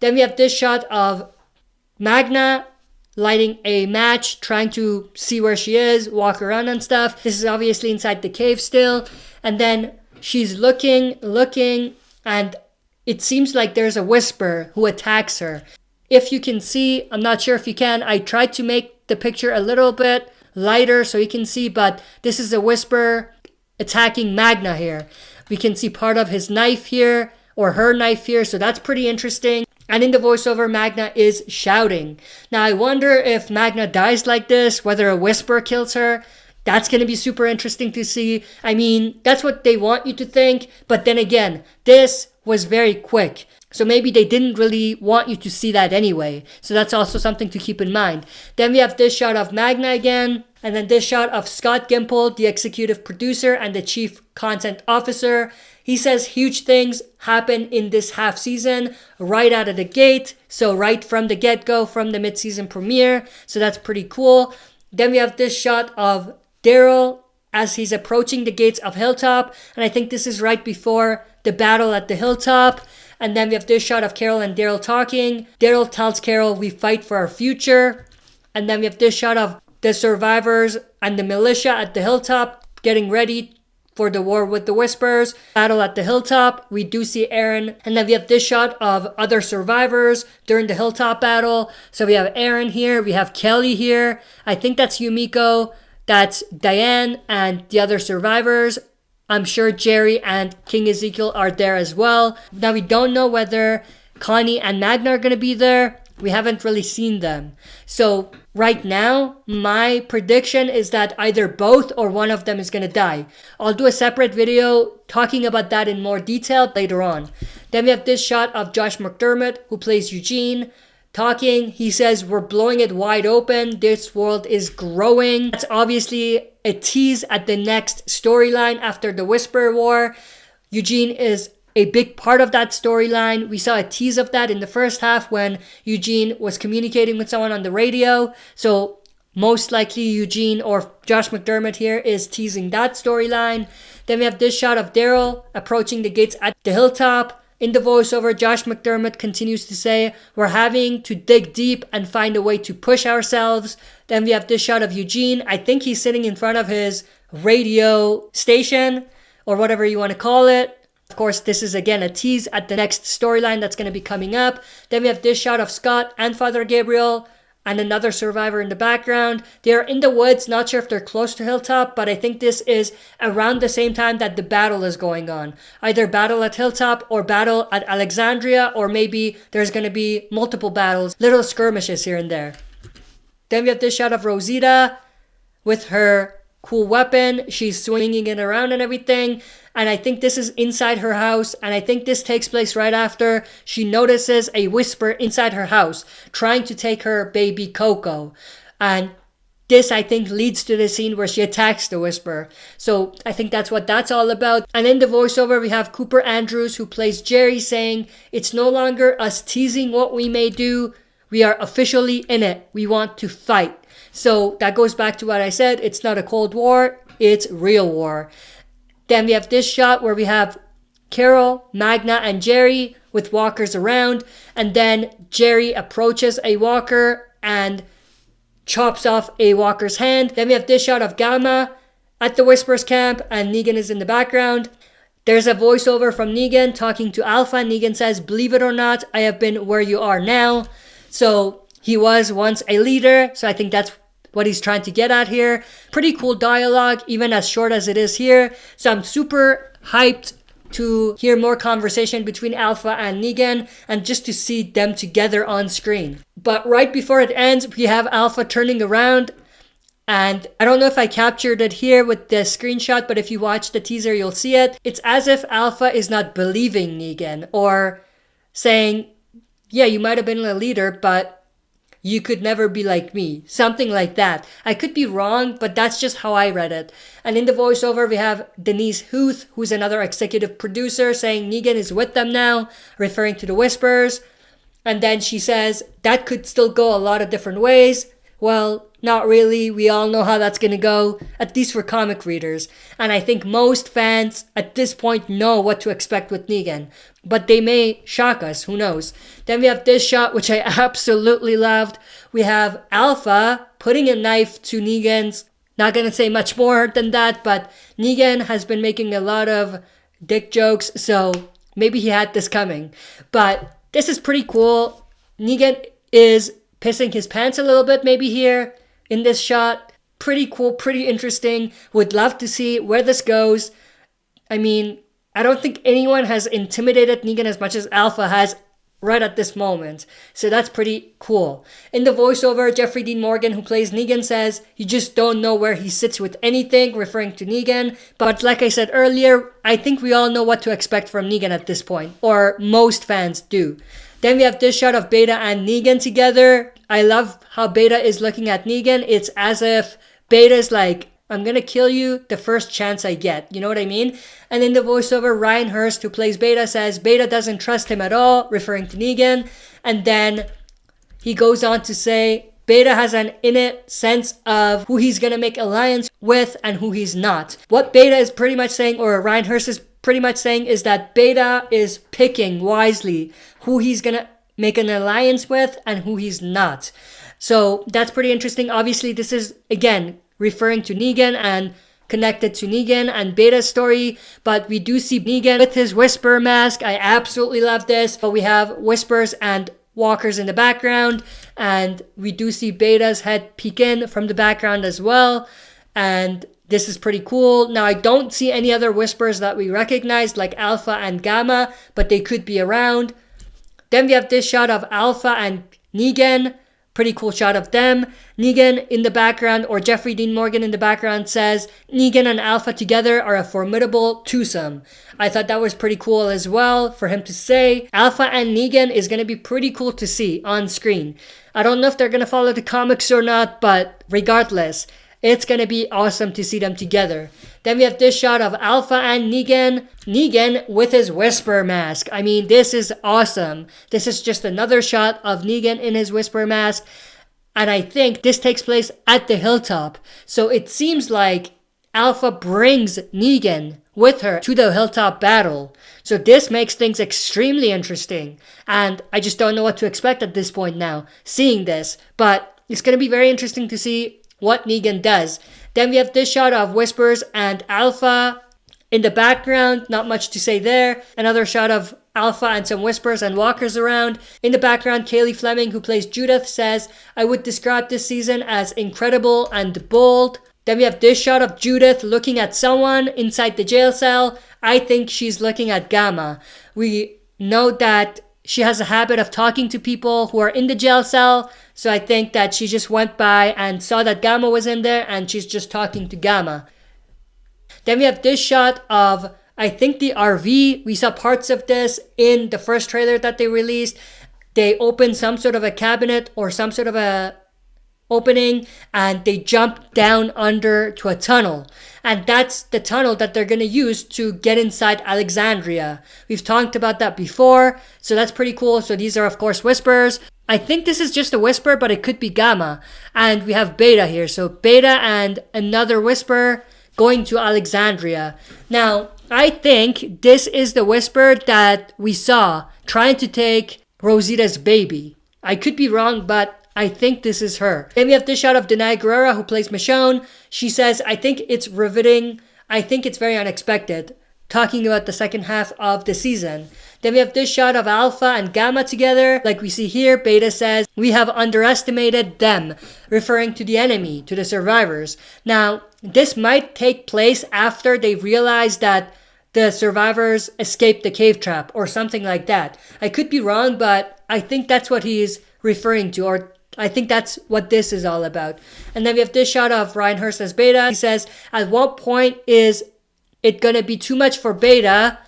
Then we have this shot of Magna lighting a match, trying to see where she is, walk around and stuff. This is obviously inside the cave still. And then she's looking, and it seems like there's a Whisper who attacks her. If you can see, I'm not sure if you can, I tried to make the picture a little bit lighter so you can see, but this is a Whisper attacking Magna here. We can see part of his knife here, or her knife here, so that's pretty interesting. And in the voiceover, Magna is shouting. Now, I wonder if Magna dies like this, whether a Whisper kills her. That's going to be super interesting to see. I mean, that's what they want you to think. But then again, this was very quick. So maybe they didn't really want you to see that anyway. So that's also something to keep in mind. Then we have this shot of Magna again. And then this shot of Scott Gimple, the executive producer and the chief content officer. He says huge things happen in this half season right out of the gate. So right from the get-go, from the mid-season premiere. So that's pretty cool. Then we have this shot of Daryl as he's approaching the gates of Hilltop. And I think this is right before the battle at the Hilltop. And then we have this shot of Carol and Daryl talking. Daryl tells Carol, we fight for our future. And then we have this shot of the survivors and the militia at the Hilltop getting ready for the war with the Whispers. Battle at the Hilltop. We do see Aaron. And then we have this shot of other survivors during the Hilltop battle. So we have Aaron here. We have Kelly here. I think that's Yumiko. That's Diane and the other survivors. I'm sure Jerry and King Ezekiel are there as well. Now, we don't know whether Connie and Magna are going to be there. We haven't really seen them. So right now, my prediction is that either both or one of them is going to die. I'll do a separate video talking about that in more detail later on. Then we have this shot of Josh McDermott, who plays Eugene, talking. He says, we're blowing it wide open. This world is growing. That's obviously a tease at the next storyline after the Whisper War. Eugene is a big part of that storyline. We saw a tease of that in the first half when Eugene was communicating with someone on the radio. So most likely Eugene or Josh McDermott here is teasing that storyline. Then we have this shot of Daryl approaching the gates at the Hilltop. In the voiceover, Josh McDermott continues to say, we're having to dig deep and find a way to push ourselves. Then we have this shot of Eugene. I think he's sitting in front of his radio station or whatever you want to call it. Of course, this is again a tease at the next storyline that's going to be coming up. Then we have this shot of Scott and Father Gabriel and another survivor in the background. They're in the woods, not sure if they're close to Hilltop, but I think this is around the same time that the battle is going on. Either battle at Hilltop or battle at Alexandria, or maybe there's going to be multiple battles, little skirmishes here and there. Then we have this shot of Rosita with her cool weapon. She's swinging it around and everything. And I think this is inside her house. And I think this takes place right after she notices a Whisper inside her house trying to take her baby Coco. And this, I think, leads to the scene where she attacks the Whisper. So I think that's what that's all about. And in the voiceover, we have Cooper Andrews, who plays Jerry, saying, it's no longer us teasing what we may do. We are officially in it. We want to fight. So that goes back to what I said. It's not a Cold War. It's real war. Then we have this shot where we have Carol, Magna, and Jerry with walkers around. And then Jerry approaches a walker and chops off a walker's hand. Then we have this shot of Gamma at the Whispers camp, and Negan is in the background. There's a voiceover from Negan talking to Alpha. Negan says, believe it or not, I have been where you are now. So he was once a leader. So I think that's what he's trying to get at here. Pretty cool dialogue, even as short as it is here. So I'm super hyped to hear more conversation between Alpha and Negan and just to see them together on screen. But right before it ends, we have Alpha turning around, and I don't know if I captured it here with the screenshot, but if you watch the teaser, you'll see it. It's as if Alpha is not believing Negan, or saying, yeah, you might have been a leader, but you could never be like me. Something like that. I could be wrong, but that's just how I read it. And in the voiceover, we have Denise Huth, who's another executive producer, saying Negan is with them now, referring to the Whispers. And then she says, that could still go a lot of different ways. Well, not really. We all know how that's going to go, at least for comic readers. And I think most fans at this point know what to expect with Negan. But they may shock us, who knows. Then we have this shot, which I absolutely loved. We have Alpha putting a knife to Negan's. Not going to say much more than that, but Negan has been making a lot of dick jokes, so maybe he had this coming. But this is pretty cool. Negan is pissing his pants a little bit maybe here in this shot. Pretty cool, pretty interesting. Would love to see where this goes. I mean, I don't think anyone has intimidated Negan as much as Alpha has right at this moment. So that's pretty cool. In the voiceover, Jeffrey Dean Morgan, who plays Negan, says, "You just don't know where he sits with anything," referring to Negan. But like I said earlier, I think we all know what to expect from Negan at this point, or most fans do. Then we have this shot of Beta and Negan together. I love how Beta is looking at Negan. It's as if Beta's like, "I'm gonna kill you the first chance I get." You know what I mean? And in the voiceover, Ryan Hurst, who plays Beta, says Beta doesn't trust him at all, referring to Negan. And then he goes on to say Beta has an innate sense of who he's gonna make alliance with and who he's not. What Beta is pretty much saying, or Ryan Hurst is pretty much saying, is that Beta is picking wisely who he's gonna make an alliance with and who he's not. So that's pretty interesting. Obviously, this is, again, referring to Negan and connected to Negan and Beta's story, but we do see Negan with his Whisper mask. I absolutely love this. But we have Whispers and Walkers in the background, and we do see Beta's head peek in from the background as well, and this is pretty cool. Now, I don't see any other Whispers that we recognize, like Alpha and Gamma, but they could be around. Then we have this shot of Alpha and Negan. Pretty cool shot of them. Negan in the background, or Jeffrey Dean Morgan in the background, says Negan and Alpha together are a formidable twosome. I thought that was pretty cool as well for him to say. Alpha and Negan is going to be pretty cool to see on screen. I don't know if they're going to follow the comics or not, but regardless, it's going to be awesome to see them together. Then we have this shot of Alpha and Negan. Negan with his Whisper mask. I mean, this is awesome. This is just another shot of Negan in his Whisper mask. And I think this takes place at the hilltop. So it seems like Alpha brings Negan with her to the hilltop battle. So this makes things extremely interesting. And I just don't know what to expect at this point now, seeing this. But it's going to be very interesting to see what Negan does. Then we have this shot of Whispers and Alpha in the background. Not much to say there. Another shot of Alpha and some Whispers and Walkers around. In the background, Kaylee Fleming, who plays Judith, says, "I would describe this season as incredible and bold." Then we have this shot of Judith looking at someone inside the jail cell. I think she's looking at Gamma. We know that she has a habit of talking to people who are in the jail cell. So I think that she just went by and saw that Gamma was in there and she's just talking to Gamma. Then we have this shot of, I think, the RV. We saw parts of this in the first trailer that they released. They opened some sort of a cabinet or some sort of a opening and they jumped down under to a tunnel. And that's the tunnel that they're going to use to get inside Alexandria. We've talked about that before, so that's pretty cool. So these are, of course, Whispers. I think this is just a Whisper, but it could be Gamma. And we have Beta here. So Beta and another Whisper going to Alexandria. Now, I think this is the Whisper that we saw trying to take Rosita's baby. I could be wrong, but I think this is her. Then we have this shot of Denai Guerrera, who plays Michonne. She says, "I think it's riveting. I think it's very unexpected." Talking about the second half of the season. Then we have this shot of Alpha and Gamma together. Like we see here, Beta says, "We have underestimated them," referring to the enemy, to the survivors. Now, this might take place after they realize that the survivors escaped the cave trap or something like that. I could be wrong, but I think that's what he's referring to, or I think that's what this is all about. And then we have this shot of Ryan Hurst as Beta. He says, "At what point is it going to be too much for Beta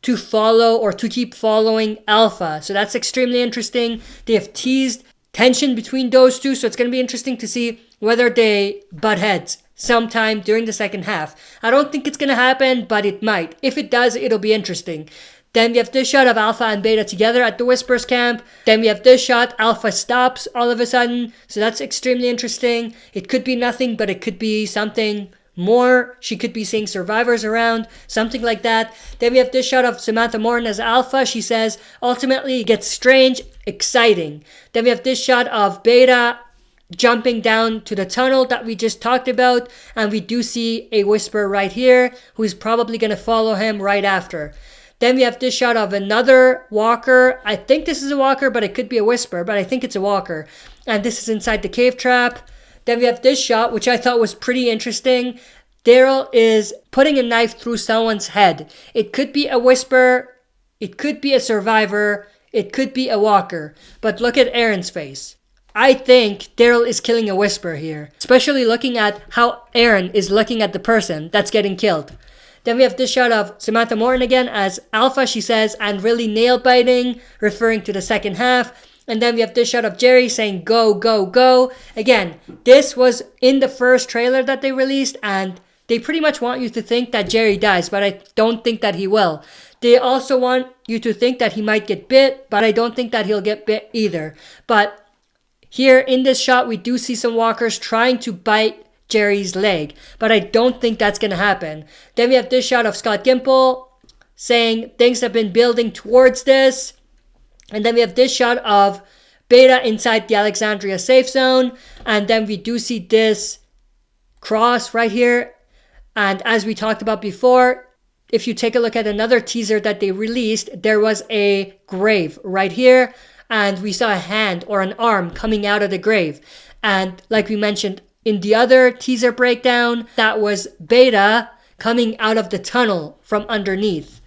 to follow or to keep following Alpha?" So that's extremely interesting. They have teased tension between those two, so it's going to be interesting to see whether they butt heads sometime during the second half. I don't think it's going to happen, but it might. If it does, it'll be interesting. Then we have this shot of Alpha and Beta together at the Whispers camp. Then we have this shot, Alpha stops all of a sudden. So that's extremely interesting. It could be nothing, but it could be something more. She could be seeing survivors around, something like that. Then we have this shot of Samantha Morton as Alpha. She says, ultimately it gets strange, exciting. Then we have this shot of Beta jumping down to the tunnel that we just talked about, and we do see a Whisper right here who's probably going to follow him right after. Then we have this shot of another walker. I think this is a walker, but it could be a Whisper, but I think it's a walker. And this is inside the cave trap. Then we have this shot, which I thought was pretty interesting. Daryl is putting a knife through someone's head. It could be a Whisper, it could be a survivor, it could be a walker. But look at Aaron's face. I think Daryl is killing a Whisper here, especially looking at how Aaron is looking at the person that's getting killed. Then we have this shot of Samantha Morton again as Alpha, she says, and really nail biting, referring to the second half. And then we have this shot of Jerry saying, go, go, go. Again, this was in the first trailer that they released, and they pretty much want you to think that Jerry dies, but I don't think that he will. They also want you to think that he might get bit, but I don't think that he'll get bit either. But here in this shot, we do see some walkers trying to bite Jerry's leg, but I don't think that's going to happen. Then we have this shot of Scott Gimple saying things have been building towards this. And then we have this shot of Beta inside the Alexandria safe zone. And then we do see this cross right here. And as we talked about before, if you take a look at another teaser that they released, there was a grave right here. And we saw a hand or an arm coming out of the grave. And like we mentioned in the other teaser breakdown, that was Beta coming out of the tunnel from underneath.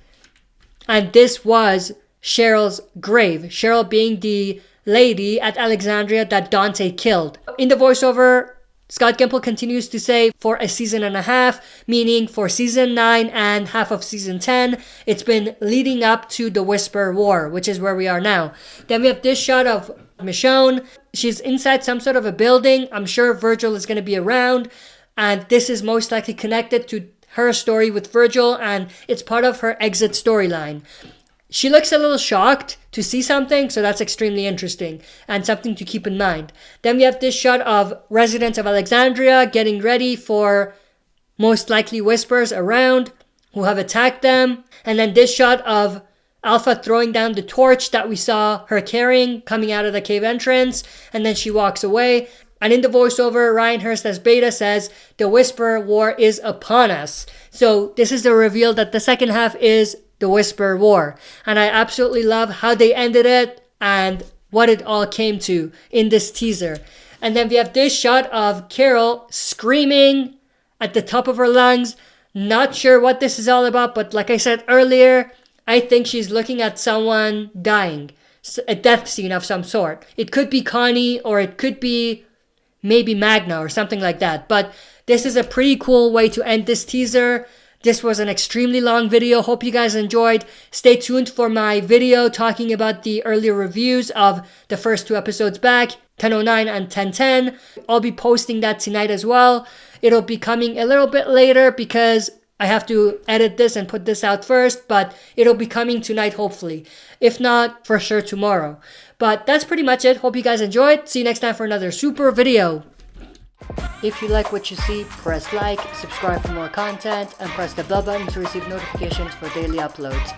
And this was Cheryl's grave. Cheryl being the lady at Alexandria that Dante killed. In the voiceover, Scott Gimple continues to say for a season and a half, meaning for season 9 and half of season 10, it's been leading up to the Whisper War, which is where we are now. Then we have this shot of Michonne. She's inside some sort of a building. I'm sure Virgil is going to be around, and this is most likely connected to her story with Virgil, and it's part of her exit storyline. She looks a little shocked to see something, so that's extremely interesting and something to keep in mind. Then we have this shot of residents of Alexandria getting ready for most likely Whispers around who have attacked them. And then this shot of Alpha throwing down the torch that we saw her carrying coming out of the cave entrance, and then she walks away. And in the voiceover, Ryan Hurst as Beta says, the Whisper War is upon us. So this is the reveal that the second half is the Whisper War. And I absolutely love how they ended it and what it all came to in this teaser. And then we have this shot of Carol screaming at the top of her lungs. Not sure what this is all about, but like I said earlier, I think she's looking at someone dying. A death scene of some sort. It could be Connie, or it could be maybe Magna or something like that. But this is a pretty cool way to end this teaser. This was an extremely long video. Hope you guys enjoyed. Stay tuned for my video talking about the earlier reviews of the first 2 episodes back, 1009 and 1010. I'll be posting that tonight as well. It'll be coming a little bit later because I have to edit this and put this out first, but it'll be coming tonight hopefully. If not, for sure tomorrow. But that's pretty much it. Hope you guys enjoyed. See you next time for another super video. If you like what you see, press like, subscribe for more content, and press the bell button to receive notifications for daily uploads.